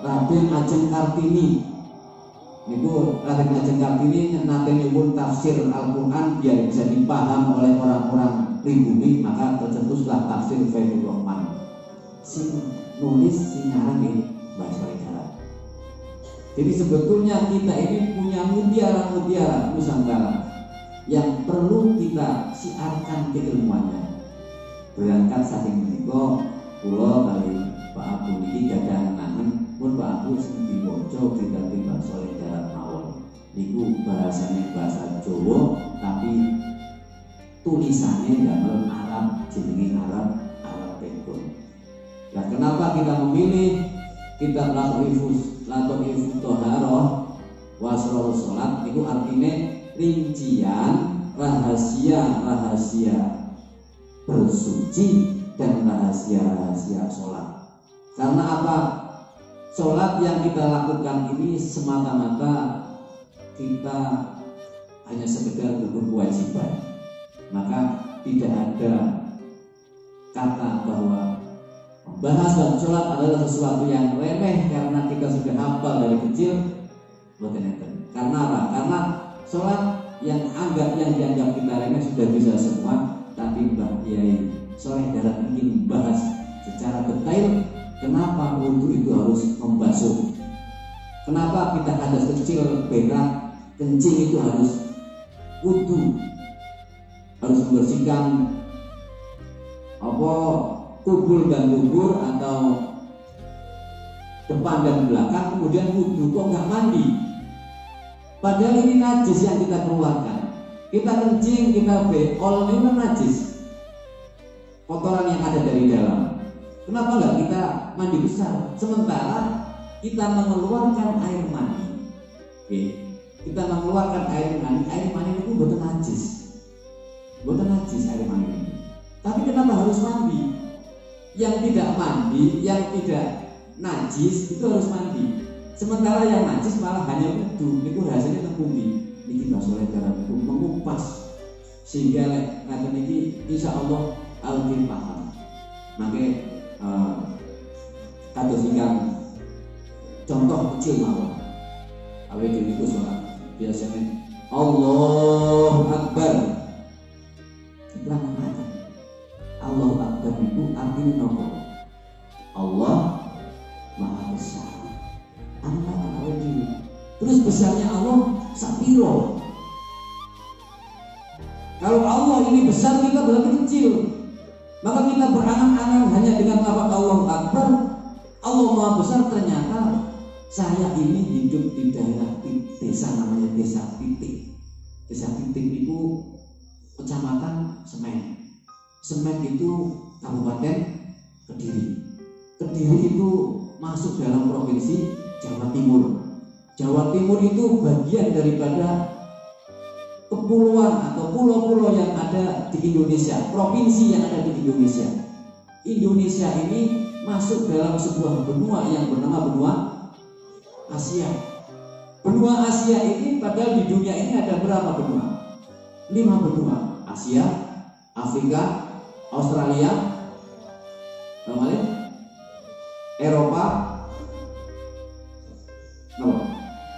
Raden Ajeng Kartini. Niku Raden Ajeng Kartini nate nyuwun tafsir Al-Qur'an biar bisa dipaham oleh orang-orang pribumi, maka tercetuslah tafsir Fathur Rahman. Si nulis si ngarang ini Mbah Soleh Darat. Jadi sebetulnya kita ini punya mutiara-mutiara Nusantara yang perlu kita siarkan keilmuannya. Berangkat saking menika kula kali Pak Abu niki gadah nangen pun Pak Abu sing diwaca diganti Mbah Soleh Darat mawon. Niku bahasane bahasa Jawa tapi tulisannya dalam Arab, jenenge Arab Tekun. Nah, kenapa kita memilih kitab Lataifus Thaharah Wasrul Salat? Itu artinya rincian rahasia-rahasia bersuci dan rahasia-rahasia sholat. Karena apa? Sholat yang kita lakukan ini semata-mata kita hanya sekedar berkewajiban, maka tidak ada kata bahwa membahas dan sholat adalah sesuatu yang remeh karena kita sudah hafal dari kecil. Karena apa? Karena sholat yang dianggap kita remeh sudah bisa semua, tapi Mbah Kiai Soleh Darat ingin membahas secara detail kenapa wudhu itu harus membasuh, kenapa kita hadas kecil, berak, kencing itu harus wudhu, harus membersihkan apa kubur dan dubur atau depan dan belakang, kemudian wudhu kok nggak mandi, padahal ini najis yang kita keluarkan. Kita kencing, kita beol, ini kan najis, kotoran yang ada dari dalam. Kenapa nggak kita mandi besar? Sementara kita mengeluarkan air mani, kita mengeluarkan air mani itu bukan najis, air mani ini. Tapi kenapa harus mandi? Yang tidak mandi, yang tidak najis itu harus mandi. Sementara yang najis malah hanya wudhu. Itu rahasianya terkumpul. Ini Mbah Soleh Darat itu mengupas sehingga nanti ini insya Allah alkin paham. Maka kados ingkang contoh kecil mawon. Awake dhewe niku sholat biasanya Allahu Akbar. Allahu Akbar itu artinya nopo? Allah Maha Besar. Terus besarnya Allah sapiro? Kalau Allah ini besar, kita berarti kecil. Maka kita berangan-angan hanya dengan lafaz Allahu Akbar, Allah Maha Besar. Ternyata saya ini hidup di daerah desa namanya Desa Pitik. Desa Pitik itu kecamatan Semen. Semen itu Kabupaten Kediri. Kediri itu masuk dalam provinsi Jawa Timur. Jawa Timur itu bagian daripada kepulauan atau pulau-pulau yang ada di Indonesia, provinsi yang ada di Indonesia. Indonesia ini masuk dalam sebuah benua yang bernama benua Asia. Benua Asia ini padahal di dunia ini ada berapa benua? 5 benua. Asia, Afrika, Australia, Eropa.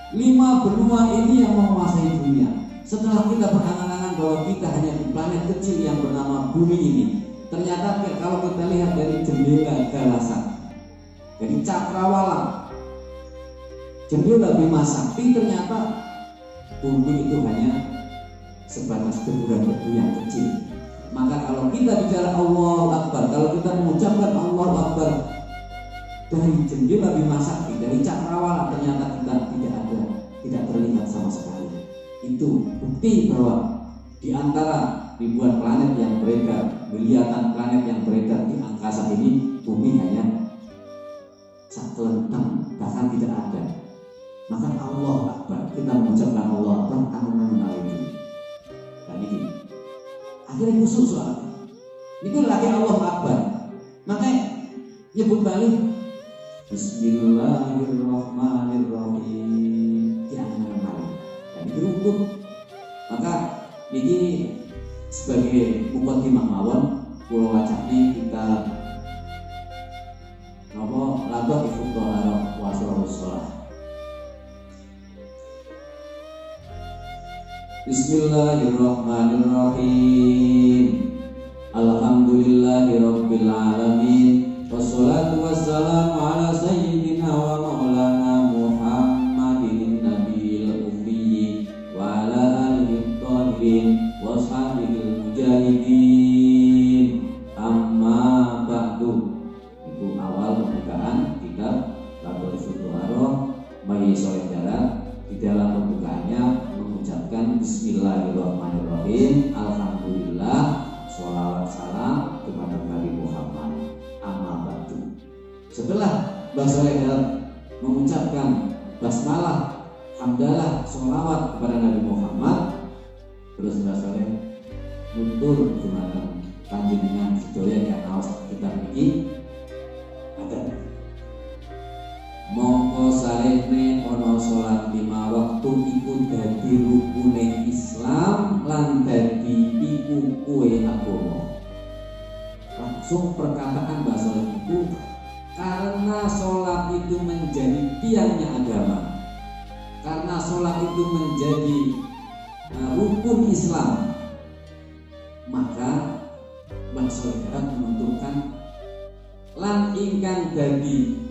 5 benua ini yang menguasai dunia. Setelah kita berangan-angan bahwa kita hanya di planet kecil yang bernama bumi ini, ternyata kalau kita lihat dari jendela Galasak, dari cakrawala, jendela Bima Sakti, ternyata bumi itu hanya sebatas deburan debu yang kecil. Maka kalau kita bicara Allahu Akbar, kalau kita mengucapkan Allahu Akbar dari jendela Bima Sakti, dari cakrawala, ternyata kita tidak terlihat sama sekali. Itu bukti bahwa di antara ribuan planet yang beredar, miliaran planet yang beredar di angkasa ini, bumi hanya sekelenteng, bahkan tidak ada. Maka Allah Akbar, kita mengucapkan Allah Akbar, tangan ini. Dan ini akhirnya khusus soalnya. Itu lagi Allah Akbar. Makanya nyebut balik Bismillahirrahmanirrahim. Dan itu untuk maka ini sebagai mukaddimah mawon kula wacane kita napa Lataifus Thaharah Wasrul Bismillahirrahmanirrahim. Alhamdulillahirabbil alamin. Wassalatu wassalamu ala sayyidina wa maulana Muhammadin nabiyil ummi wa ala alihi thahhirin wa ashabil mujahidin. Amma ba'du. Itu awal pembukaan kitab Raudatul Fuqaraa bagi saudara. Di dalam pembukaannya mengucapkan Bismillahirrahmanirrahim. Alhamdulillah, sholawat salam kepada Nabi Muhammad. Amma ba'du. Setelah Mbah Soleh mengucapkan basmalah, hamdalah, sholawat kepada Nabi Muhammad, terus Mbah Soleh nutur dumateng panjenengan sedaya yang aos kita niki ada mongko salehne ana salat 5 waktu iku dadi rukune Islam lan dadi iku kuwe agama. Langsung perkataan Mbah Soleh itu karena sholat itu menjadi tiangnya agama, karena sholat itu menjadi rukun Islam, maka Mbah Soleh menentukan lan ingkang dadi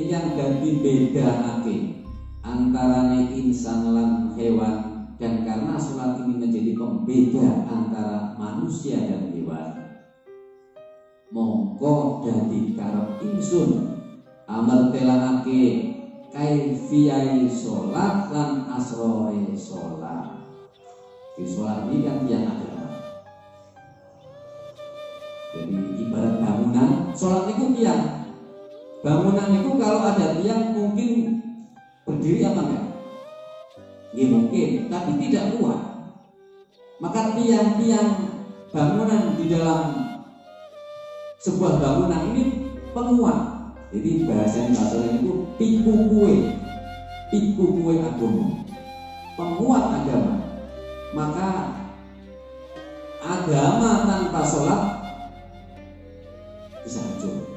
yang dadi bedakake antarane insan lan hewan, dan karena sholat ini menjadi pembeda antara manusia dan hewan, mongko dadi karep ingsun amal telanake kaifiyai sholat lan asrore sholat. Di sholat ini kan tiang agama. Jadi ibarat bangunan, sholat itu tiang. Bangunan itu kalau ada tiang mungkin berdiri apa enggak? Ya mungkin, tapi tidak kuat. Maka tiang-tiang bangunan di dalam sebuah bangunan ini penguat. Jadi bahasanya bahasa itu piku kue agama, penguat agama. Maka agama tanpa sholat bisa hancur.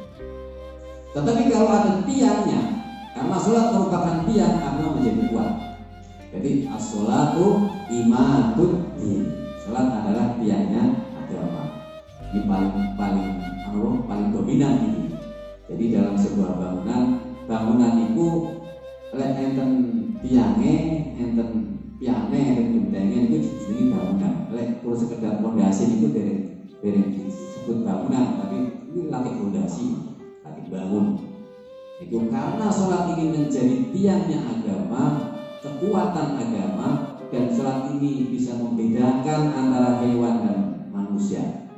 Tetapi kalau ada tiangnya, karena sholat merupakan tiang, agama menjadi kuat. Jadi as-sholatu imaduddin. Sholat adalah tiangnya agama. Ini paling dominan ini. Jadi dalam sebuah bangunan itu lek enten tiange, enten piane, enten gentenge itu disebut bangunan. Lek kalau sekedar fondasi itu dari disebut bangunan, tapi ini lagi fondasi. Bangun itu karena sholat ini menjadi tiangnya agama, kekuatan agama, dan sholat ini bisa membedakan antara hewan dan manusia.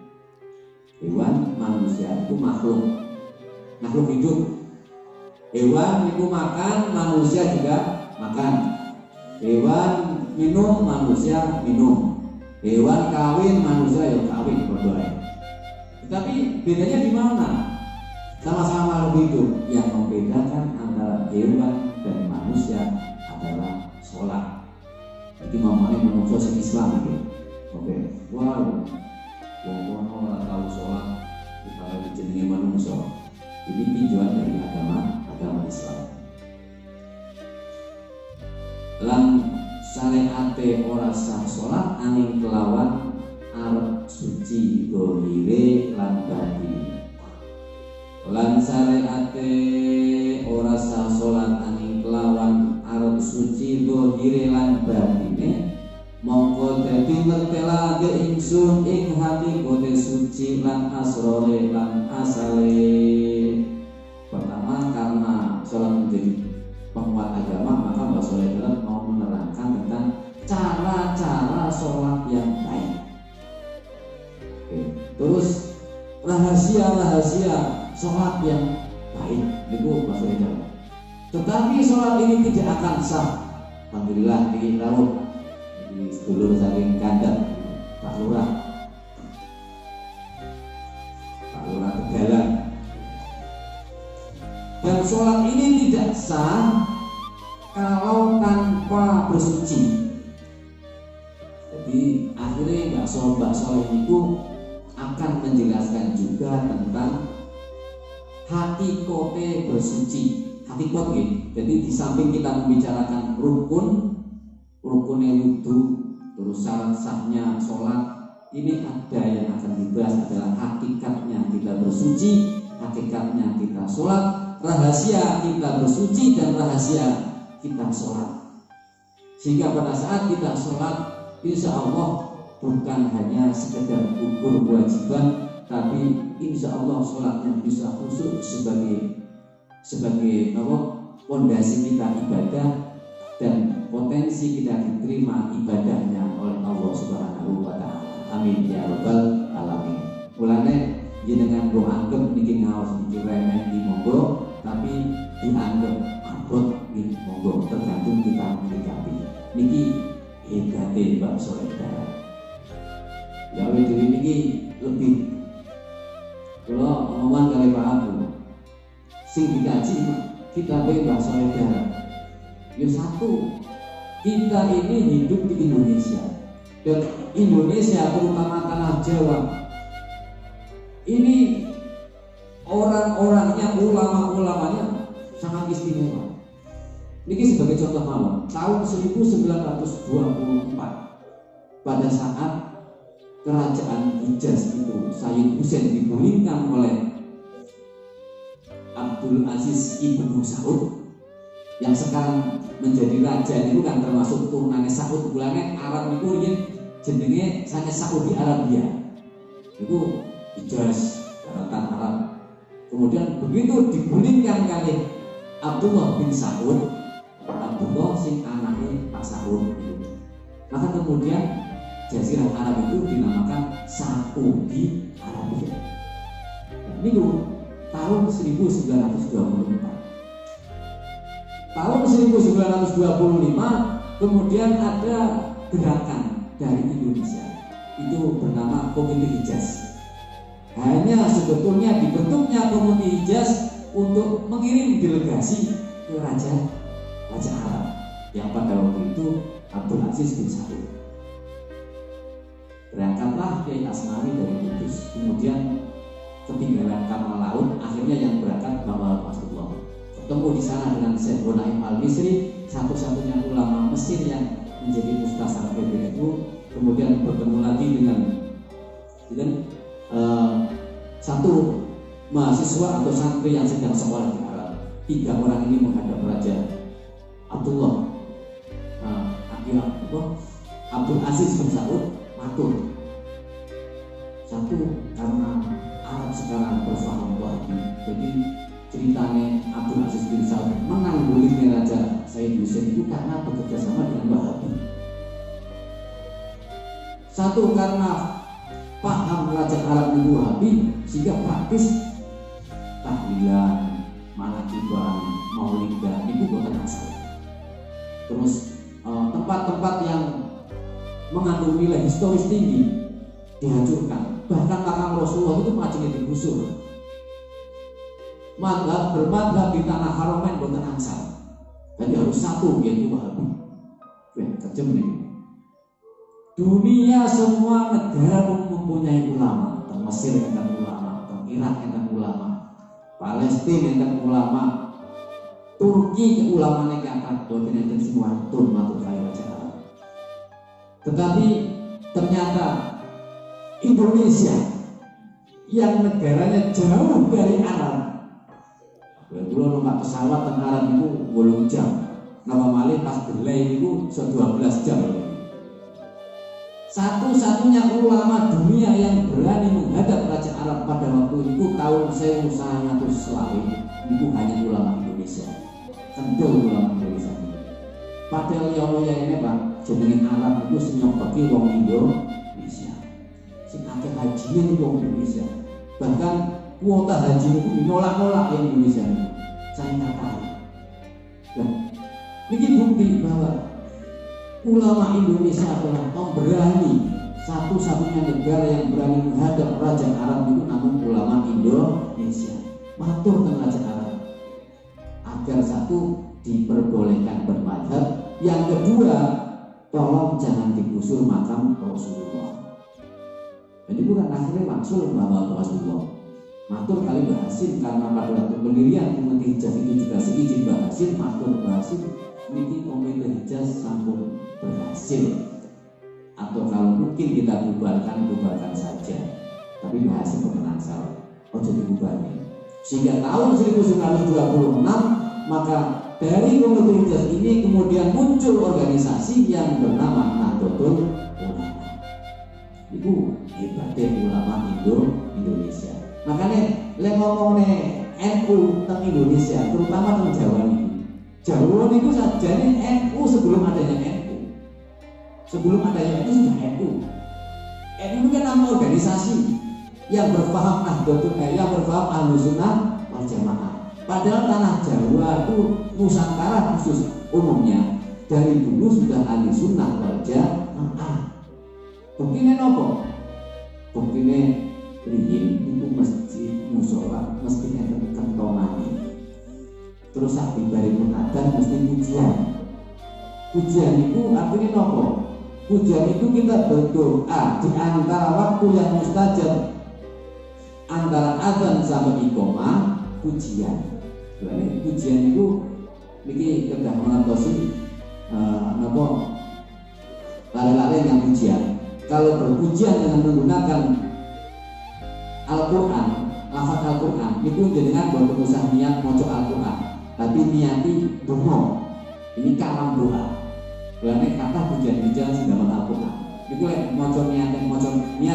Hewan, manusia itu makhluk hidup. Hewan itu makan, manusia juga makan. Hewan minum, manusia minum. Hewan kawin, manusia ya kawin berdoa. Tetapi bedanya di mana? Sama-sama makhluk hidup. Yang membedakan antara hewan dan manusia adalah sholat. Jadi mamanya manusia Islam itu. Oke, wow, wong orang tahu sholat kita lagi jenenge manusia. Ini tujuan dari agama Islam. Lan syariate ora sah sholat angin kelawan arep suci dohire lan batine. Lan syariate ora sah sholat angin kelawan arep suci dohire lan batine, mongko dadi mertelake ingsun ing hati kote suci lan asrore lan asale. Pertama, karena sholat menjadi penguat agama, maka Mbah Soleh mau menerangkan tentang cara-cara sholat yang baik. Oke. Terus rahasia sholat yang baik itu Mbah Soleh. Tetapi sholat ini tidak akan sah. Alhamdulillah ini tahu di sedulur saking kandang Pak Lurah Tegalan. Dan sholat ini tidak sah kalau tanpa bersuci. Jadi akhirnya Mbak Soleh itu akan menjelaskan juga tentang hakikote bersuci. Hakikot gitu. Jadi di samping kita membicarakan rukun, rukunnya wudu, terus syarat sahnya sholat. Ini ada yang akan dibahas adalah hakikatnya kita bersuci, hakikatnya kita sholat, rahasia kita bersuci dan rahasia kita sholat. Sehingga pada saat kita sholat, insya Allah bukan hanya sekedar ukur kewajiban, tapi insya Allah sholatnya bisa khusyuk sebagai fondasi kita ibadah dan potensi kita diterima ibadahnya oleh Allah Subhanahu wa Ta'ala. Amin ya rabbal alamin. Mulane jenengan do anggap niki ngaos niki remeh di monggo, tapi dianggap abot di monggo, tergantung kita menyikapi. Niki hebate Mbak Soledad. Ya wis niki lebih kula ngomong kali Pak Abu. Sing dikaji kita Mbak Soledad. Ya satu, kita ini hidup di Indonesia. Dan Indonesia terutama tanah Jawa ini orang-orangnya, ulama-ulamanya sangat istimewa. Ini sebagai contoh mawon, tahun 1924 pada saat kerajaan Hijaz itu Sayyid Husain digulingkan oleh Abdul Aziz Ibnu Saud yang sekarang menjadi raja itu kan termasuk turunannya Saud. Bulannya Arab itu jenenge sange Saudi Arabia itu Hijaz, daratan Arab. Kemudian begitu digulingkan kali Abdullah bin Saud, Abdullah sing anaknya Pak Saud itu, maka kemudian Jazirah Arab itu dinamakan Saudi Arabia. Ini tahun 1924. Tahun 1925 kemudian ada gerakan dari Indonesia itu bernama Komite Hijaz. Hanya sebetulnya dibentuknya Komite Hijaz untuk mengirim delegasi ke Raja Arab yang pada waktu itu Abdul Aziz bin Saud. Berangkatlah Kiai Asmawi dari Kudus, kemudian ketinggalan kapal laut, akhirnya yang berangkat Bapak Rasulullah. Ketemu di sana dengan Syekh Bonaim Al-Misri, satu-satunya ulama Mesir yang menjadi mustasar PBNU. Kemudian bertemu lagi dengan satu mahasiswa atau santri yang sedang sekolah di Arab. 3 orang ini menghadap Raja Abdul Aziz bin Saud matur. Satu, karena Arab sekarang berfaham Wahabi, jadi ceritanya Abdul Aziz bin Saud menang gulingnya Raja Sayyid Husain itu karena bekerja sama dengan Wahabi. Satu, karena paham Raja Arab itu Wahabi sehingga praktis tahlilan, manakiban, maulidan itu bukan masalah. Terus tempat-tempat yang mengandung nilai historis tinggi dihancurkan. Bahkan makam Rasulullah itu majelis digusur. Bermadhab di tanah Haramain bukan angsal. Jadi harus satu, yaitu Wahabi. Kejem nih. Dunia semua negara mempunyai ulama. Teng Mesir enten ulama, teng Irak enten ulama, Palestina enten ulama, Turki ulamanya kakak boten enten semua tun matur kaya Raja Arab. Tetapi ternyata Indonesia yang negaranya jauh dari Arab, dulu numpak pesawat teng Arab itu 8 jam, nama malih pas delay itu 12 jam. Satu-satunya ulama dunia yang berani menghadap Raja Arab pada waktu itu tahun 1900 itu hanya ulama Indonesia. Kendel ulama Indonesia. Padahal ya ini Pak, jenenge Arab itu senyum bagi wong Indonesia. Sing akeh hajinya itu wong Indonesia. Bahkan kuota haji itu dinolak-nolak yang Indonesia. Saya nggak tahu. Nah, ini bukti bahwa ulama Indonesia adalah pemberani, satu-satunya negara yang berani menghadap Raja Arab itu namun ulama Indonesia. Matur dengan Raja Arab agar satu diperbolehkan bermadhab, yang kedua tolong jangan digusur makam Rasulullah. Jadi bukan akhirnya maksud bahwa Rasulullah matur kali Mbah Hasim, karena pada waktu pendirian Komite Hijaz itu juga seizin Mbah Hasim, matur Mbah Hasim niki komite Hijaz sampun berhasil, atau kalau mungkin kita bubarkan saja, tapi berhasil berkenansal, ojo dibubarkan. Sehingga tahun 1926 maka dari komite Hijaz ini kemudian muncul organisasi yang bernama Nahdlatul Ulama. Itu hebatnya ulama Indonesia. Makanya lek ngomongnya NU tentang Indonesia, terutama tentang Jawa ini. Jawa itu sajane NU sebelum adanya NU. Sebelum adanya NU sudah NU. NU kan nama organisasi yang berpaham yang berpaham Ahlussunnah wal Jamaah. Padahal tanah Jawa itu Nusantara khusus umumnya dari dulu sudah Ahlussunnah wal Jamaah. Buktinya nopo? Buktinya riyin itu masjid musola mesti enten kentongane. Terus sapi bari munadzar mesti pujian. Pujian itu artinya nopo? Pujian itu kita berdoa di antara waktu yang mustajab, antara azan sampai iqamah pujian. Berarti pujian itu niki kedah mengantosi nopo? Lare-lare yang pujian. Kalau berpujian dengan menggunakan Al-Quran, lafaz Al-Quran, itu jenengan buat usah niat moco Al-Quran, tapi niati doa. Ini kalam doa. Berarti kata pujian-pujian sing dalam Al-Quran. Itu moco niat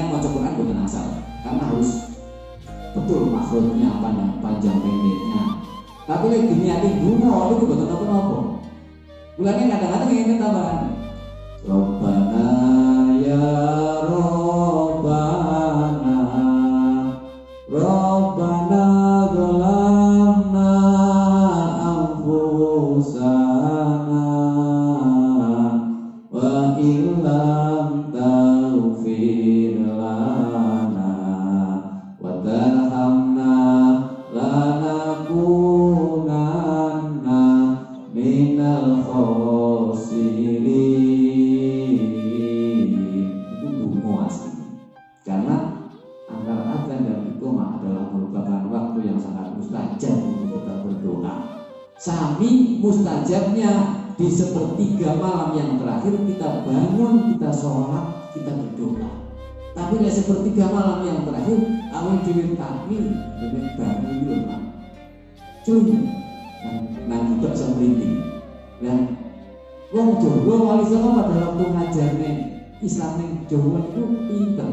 moco Quran bukan asal, karena harus betul makhluknya apa dan panjang pendeknya. Tapi lagi niati doa itu betul apa? Bulannya kadang-kadang ingin tambahan. Rabbana ya Rabbana zalamna anfusana wa illam taghfir lana wa tarhamna lanakunanna minal khasirin. Karena antara azan dan iqamah adalah merupakan waktu yang sangat mustajab untuk kita berdoa. Sami mustajabnya di sepertiga malam yang terakhir kita bangun, kita sholat, kita berdoa. Tapi di sepertiga malam yang terakhir awal dimintai lebih bangun dulu lah. Cuma nanti tak semerintih. Dan wong Jawa wali songo pada waktu ngajarnya Islam yang Jawa itu pinter.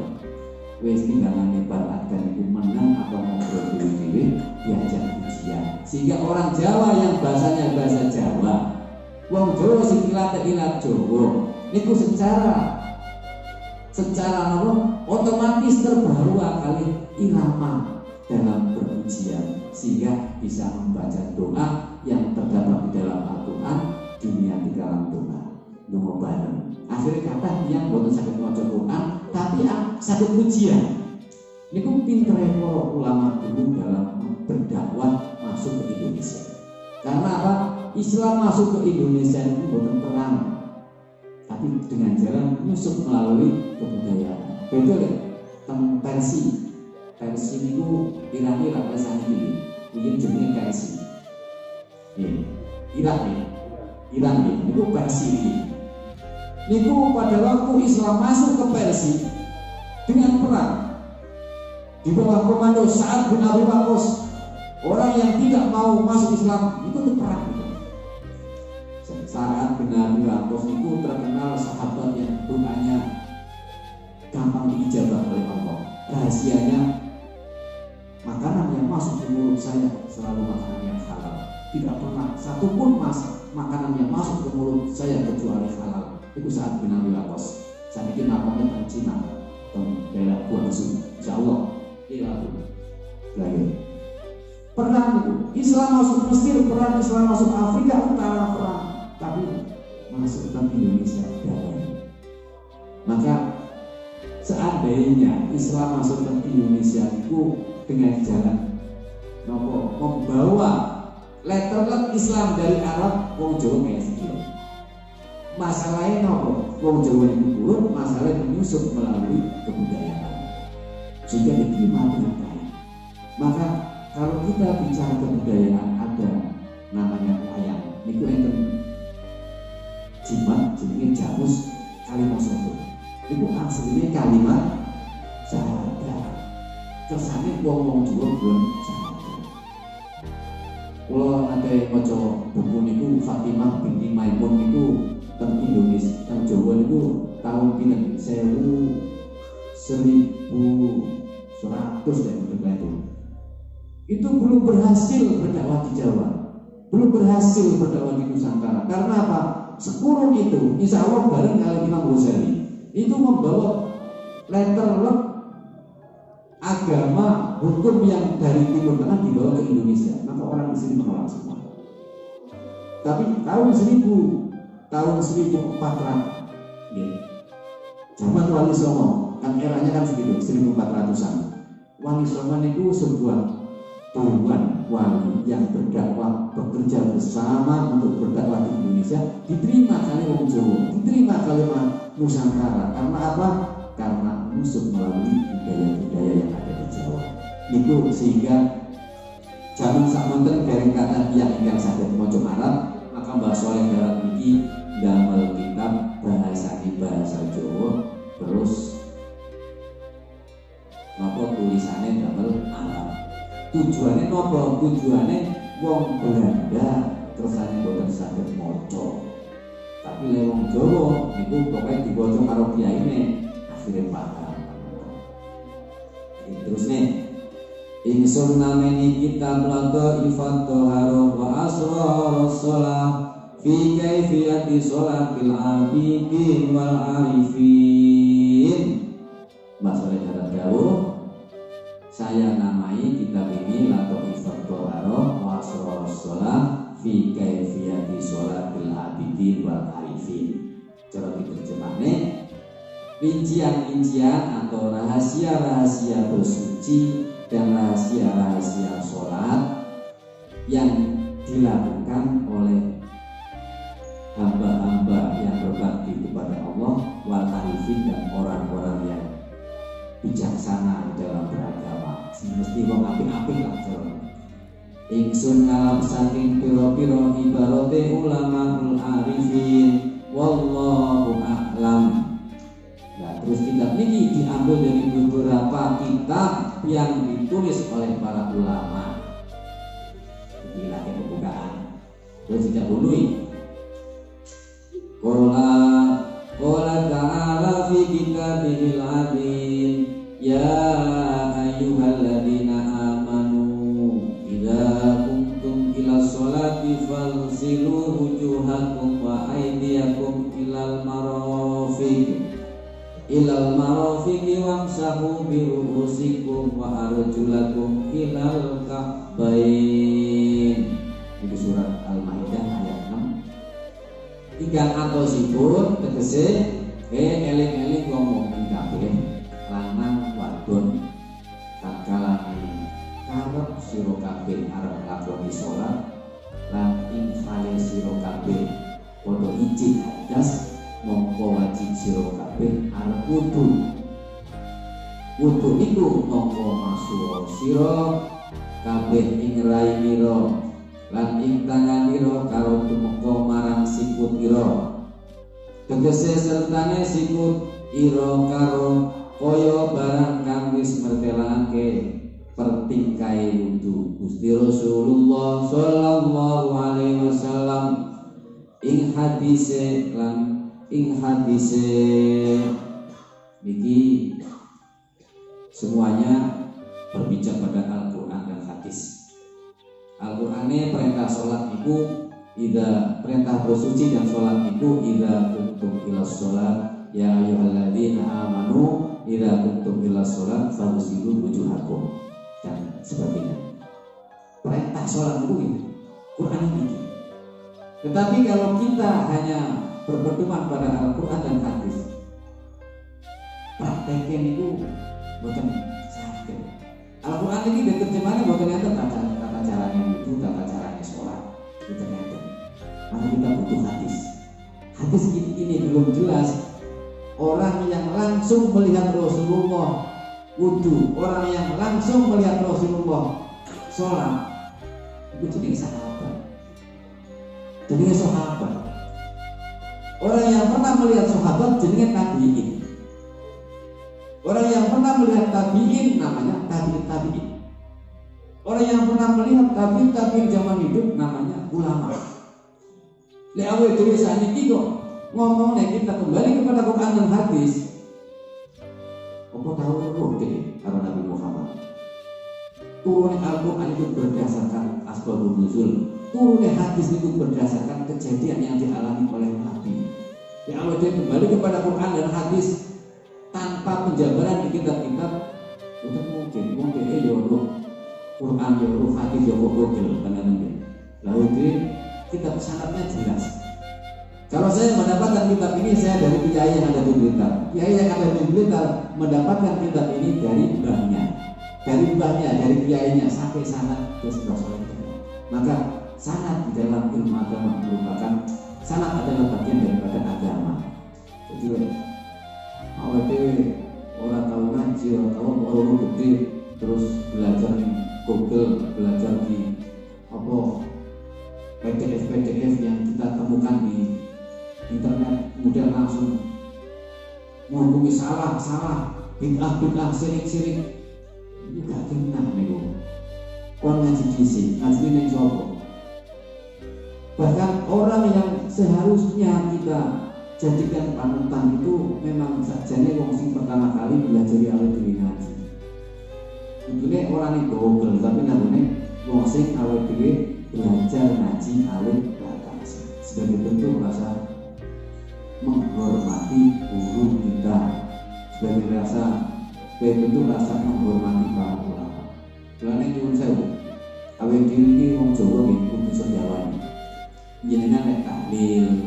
Wes tinggalan ibaratkan itu menang atau ngobrol diri diajak ujian. Sehingga orang Jawa yang bahasanya bahasa Jawa, wong Jawa sing ilat Jawa, niku secara otomatis terbaru kali irama dalam berujian, sehingga bisa membaca doa yang terdapat di dalam Al-Quran dunia di dalam doa nunggu bareng. Akhirnya kata yang buatan sakit maca Quran tapi sakit pujian. Ini pun pinter para ulama dulu dalam berdakwah masuk ke Indonesia. Karena apa? Islam masuk ke Indonesia itu bukan perang, tapi dengan jalan menyusup melalui kebudayaan. Betul ya? Tentang Persi itu kira-kira rasanya ini jenis Persi. Irak ya, Iran ya, itu Persi ini. Niku pada waktu Islam masuk ke Persia dengan perang di bawah komando Sa'ad bin Abi Waqqas, orang yang tidak mau masuk Islam itu perang. Sa'ad bin Abi Waqqas itu terkenal sahabat yang doanya gampang diijabah oleh Allah. Rahasianya makanan yang masuk ke mulut saya selalu makanan yang halal. Tidak pernah satupun makanan yang masuk ke mulut saya kecuali halal. Itu Sa'ad bin Abi Waqqas. Saya bikin namanya orang Cina, daerah Guangzhou. Insyaallah, lagi. Perang itu, Islam masuk Mesir, perang Islam masuk Afrika Utara, perang. Tapi masuk ke Indonesia damai. Maka seandainya Islam masuk ke Indonesia itu dengan jalan membawa letterlet Islam dari Arab, wong Jawa kayak sekian. Masalahnya nopo, wong Jawa itu buruk, masalahnya menyusup melalui kebudayaan sehingga diterima dengan baik. Maka kalau kita bicara kebudayaan ada namanya wayang. Niku enten jimat jenenge Jamus Kalimosoto. Iku asline kalimat syahadat. Kersane wong-wong Jawa belum syahadat. Kula nate maca buku niku Fatimah binti Maimun niku teng Indonesia, teng Jawa niku tahun pinten 1100 dan itu. Itu belum berhasil berdakwah di Jawa, belum berhasil berdakwah di Nusantara. Karena apa? Sepuluh itu, insya Allah bareng kali Imam Ghazali itu membawa letterlock agama hukum yang dari Timur Tengah dibawa ke Indonesia. Maka orang di sini menolak semua. Tapi tahun 1400, zaman Wali Songo, kan eranya kan segitu, 1400-an. Wali Songo itu sebuah tuan wali yang berdakwah, bekerja bersama untuk berdakwah di Indonesia, diterima kali wong Jawa, diterima kali Nusantara. Karena apa? Karena musuh melalui budaya-budaya yang ada di Jawa. Itu sehingga zaman sakmonten dereng kata yang ingkang saged maca Arab, maka Mbah Soleh Darat niki damel kitab bahasa Jawa, terus napa tulisannya damel Arab. Tujuannya nopo? Tujuannya wong Belanda kersane boten saged maca. Tapi le wong Jawa niku pokoke diwaca karo kiyaine akhire paham. Terus nih ingsun nameni kitab Lataifat Thaharah wa Asrar Shalah fi kaifiyati sholatil abidin wal arifin. Mbah Soleh Darat dawuh, saya namai kitab ini Lataifat Thaharah wa Asrar Shalah fi kaifiyati sholatil abidin wal arifin. Cara diterjemahne rincian-rincian atau rahasia-rahasia bersuci dan rahasia-rahasia sholat yang dilakukan oleh hamba-hamba yang berbakti kepada Allah, wal arifin, dan orang-orang yang bijaksana dalam beragama. Mesti wong apik-apik lah cara. Ingsun ngalap saking pira-pira ibarate ulamaul arifin, wallahu a'lam. Nah, terus kitab ini diambil dari beberapa kitab yang ditulis oleh para ulama. Inilah pembukaan. Terus didahului. Qala ta'ala fi kitabihil azim, ya ayyuhalladzina amanu idza kuntum ila sholati fagsilu wujuhakum wa aydiyakum ilal marafiqi wamsahu bi ru'usikum wa arjulakum ilal ka'bain. Itu surat Al-Maidah ayat 6. Tiga antosipun tegese eling-eling ngomongin kabeh lanang wadon takalane karep sira kabeh arep nglakoni salat lan ing hale sira kabeh padha ijin hadas mongko wajib sira kabeh arep wudu. Wudu iku mongko masuk sira kabeh ing rainira lan ing tanganira karo tumeka marang sikut ira. Tegese sertane sikut ira karo kaya barang kang wis mertelake pertingkai wudu. Gusti Rasulullah sallallahu alaihi wasallam ing hadise niki semuanya berbicara pada Al-Quran dan hadis. Al-Qur'ane perintah sholat itu perintah bersuci dan sholat itu idza kuntum ila sholat ya ayyuhalladzina amanu idza kuntum ila sholat faghsilu wujuhakum dan sebagainya. Perintah sholat itu gitu. Quran ini. Tetapi kalau kita hanya berpedoman pada Al-Quran dan hadis, prakteknya itu bukan sakit. Al-Quran ini diterjemahkan bukan yang tata caranya itu, tata caranya sholat itu ternyata. Maka kita butuh hadis. Hadis ini belum jelas. Orang yang langsung melihat Rasulullah wudu, orang yang langsung melihat Rasulullah sholat, itu jadi sahabat. Jadi sahabat. Orang yang pernah melihat sahabat jenenge tabi'in. Orang yang pernah melihat tabi'in namanya tabi'in. Orang yang pernah melihat tabi'in zaman hidup namanya ulama. Lek awake dhewe saniki kok ngomong nek kita kembali kepada Quran dan hadis. Apa tahu roh deh karo Nabi Muhammad. Turunnya Al-Quran itu berdasarkan asbabun nuzul. Turunnya hadis itu berdasarkan kejadian yang dialami oleh Nabi. Ya Allah, dia kembali kepada Quran dan hadis tanpa penjabaran di kitab-kitab. Untuk mungkin ya roh Quran ya roh hadis ya Google kan nanti. Lalu itu kitab sanadnya jelas. Kalau saya mendapatkan kitab ini saya dari kiai yang ada di Blitar. Kiai yang ada di Blitar mendapatkan kitab ini dari mbahnya, dari kiainya sampai sanad terus bersoleh. Maka sanad di dalam ilmu agama merupakan sanad adalah bagian daripada agama. Jadi awal orang tahu ngaji, orang tahu orang gede terus belajar di Google, belajar di apa PDF yang kita temukan di internet, kemudian langsung menghukumi salah, bid'ah, syirik. Itu gak kena nih. Orang ngaji disi, ngaji ning sapa? Bahkan orang yang seharusnya kita jadikan panutan itu memang sajane wong sing pertama kali belajar awet dhewe ngaji. Intine orang itu Google, tapi namanya wong sing awet dhewe belajar ngaji awet dhewe sebagai bentuk rasa menghormati guru kita, sebagai bentuk rasa menghormati para ulama. Mulane nyuwun sewu, awet dhewe iki wong Jawa nggih kudu iso jawani. Jenengan nek tahlil,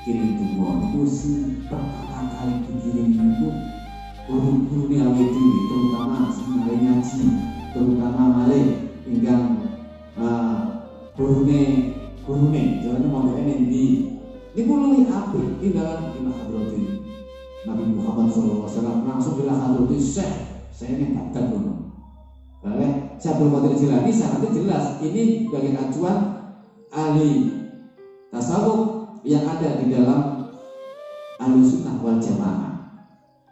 kirim donga itu sing pertama kali dikirim itu guru-guru awet dhewe, terutama sing ngaji, terutama malih ingkang gurune jangan mondhoke endi. Niku luwih apik tinggalan Imam Hadratin Nabi Muhammad SAW langsung bila Hadratin saya ini bakat dulu. Oleh Syaikhul Qadir Jilani sangatnya jelas ini sebagai acuan ahli tasawuf yang ada di dalam ahli sunnah wal jamaah.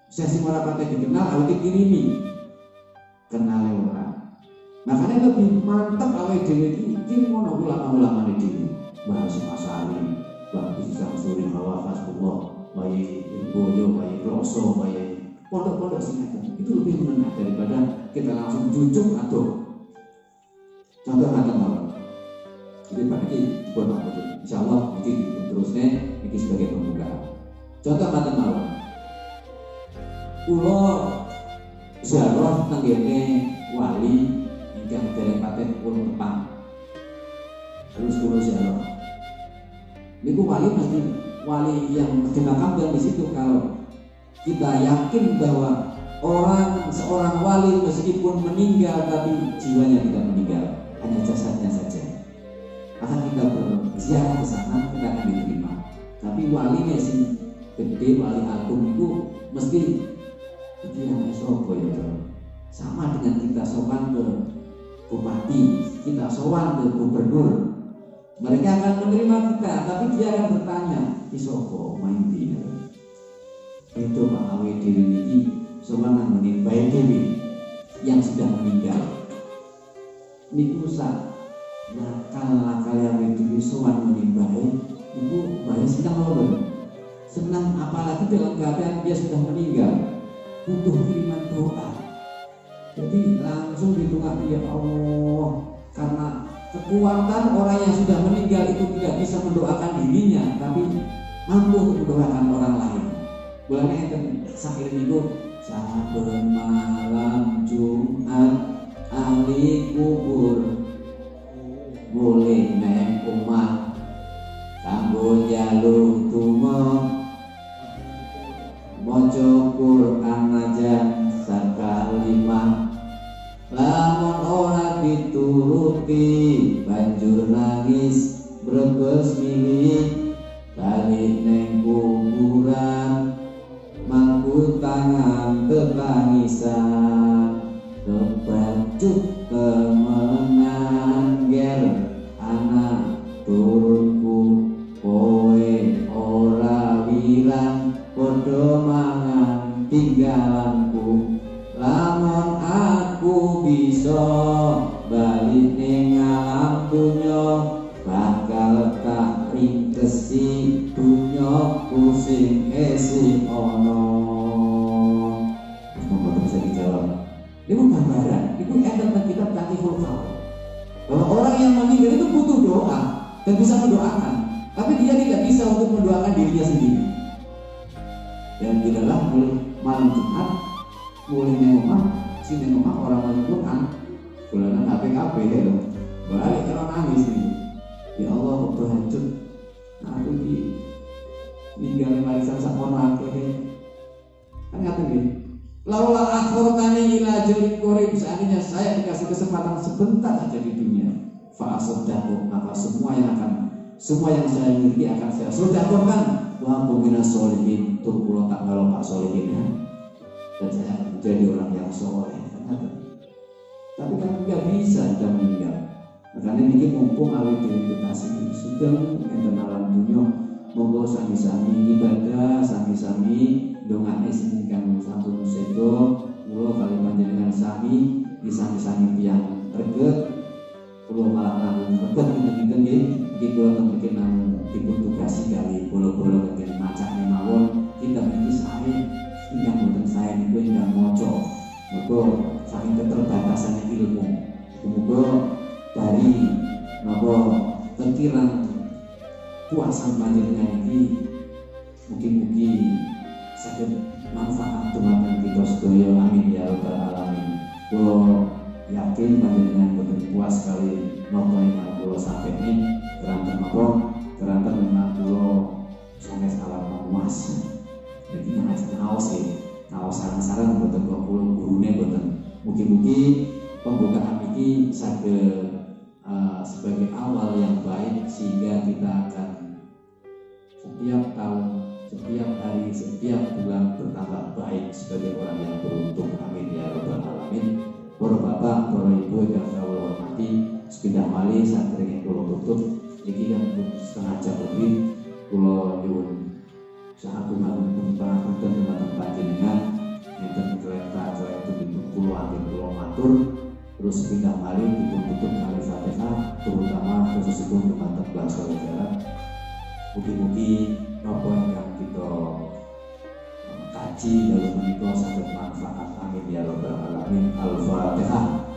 Sesi Morapate dikenal awet kirimi kenal orang. Makanya lebih mantap awet dhewe iki ngono ulama-ulama dhewe. Mbah Hasyim Asy'ari, Mbah Samsuri Hawa Fasbullah, bayi Boyo, bayi Kloso, bayi pondok-pondok sing itu lebih menengah daripada kita langsung jujuk atau contoh kata mawon. Jadi Pak iki buat apa tuh? Insyaallah iki terusnya iki sebagai pembukaan. Contoh kata mawon. Kulo ziarah tenggene wali ingkang dereng paten kulo tepang. Terus kulo ziarah. Niku wali mesti wali yang dimakamkan di situ. Kalau kita yakin bahwa seorang wali meskipun meninggal tapi jiwanya tidak meninggal, hanya jasadnya saja, maka kita berziarah ke sana kita akan diterima. Tapi walinya sih gede, wali agung itu mesti dia sopo ya, sama dengan kita sowan ke bupati, kita sowan ke gubernur. Mereka akan menerima kita, tapi dia akan bertanya, "Isopo main dia?" Itu Pak Awe diri ini sowan nang bayi dewi yang sudah meninggal. Niku sak nakal yang dewi sowan menimbahi itu bayi senang loh. Senang apalagi dalam keadaan dia sudah meninggal. Butuh kiriman doa. Jadi langsung ditunggu ya Allah, karena kekuatan orang yang sudah meninggal itu tidak bisa mendoakan dirinya, tapi mampu untuk mendoakan orang lain. Boleh kan sakit itu saben malam Jumat ahli kubur boleh neng omah kanggo njaluk donga maca Quran aja sakalimah. Lamun ora dituruti banjur nangis brebes milih balik neng kuburan mangku tangan tetangisan kebacut temenan ger anak turunku kowe ora iso bali ning alam dunya bakal tak ringkesi dunya pusing esi ono. Semoga bisa dijawab. Ini gambaran, itu enten kitab Latiful Qaul bahwa orang yang meninggal itu butuh doa dan bisa mendoakan, tapi dia tidak bisa untuk mendoakan dirinya sendiri. Dan tidaklah mulai malam Jumat, mulai nengomah, si nengomah orang menentukan bulanan HPKP ya, balik kalau nangis nih. Ya Allah, berhancur. Nah, aku tinggal barisan sakono akhirnya. Kan ngatain gini. Laula akhortani ila ajalin qarib, seandainya saya dikasih kesempatan sebentar saja di dunia, fa asaddaku, maka semua yang saya miliki akan saya sedekahkan. Wa bumina solihin, tur kula tak ngalok solihin ya. Dan saya akan menjadi orang yang soleh. Tapi kan nggak bisa sudah meninggal. Makanya ini mumpung awet reputasi sudah enten alam dunia, monggo sami-sami ibadah, sami-sami dongane sing kang sampun sedo, kula kali panjenengan sami disami-sami tiyang reget, kula malah nang reget pinten-pinten nggih, iki kula tembekin nang dipun tugasi kali kula-kula kenging macane mawon, kita iki sae ingkang boten sae niku ingkang maca. Mergo saking keterbatasannya ilmu. Muga dari napa pikiran puasa panjenengan ini mugi-mugi saged manfaat dumateng kita sedaya, amin ya rabbal alamin. Kula yakin panjenengan boten puas kali napa ingkang kula sampaikan keranten napa keranten memang kula sanes alam puas. Jadi ngaos sarang-sarang boten kok kula gurune boten. Mugi-mugi pembukaan ini saged sebagai awal yang baik sehingga kita akan setiap tahun, setiap hari, setiap bulan bertambah baik sebagai orang yang beruntung. Amin ya rabbal alamin. Para bapak, para ibu yang kula hormati, sepindah malih sadèrèngé kula tutup iki kan setengah jam lebih kula nyuwun sahapunten pangapunten dumateng panjenengan enten keleta-keleta dipun kula anggen kula matur. Terus pindah malih dipun tutup kali Fatihah, terutama khususipun dumateng bangsa negara. Mugi-mugi napa ingkang kita kaji dalam menika saged manfaat, amin ya rabbal alamin. Al-Fatihah.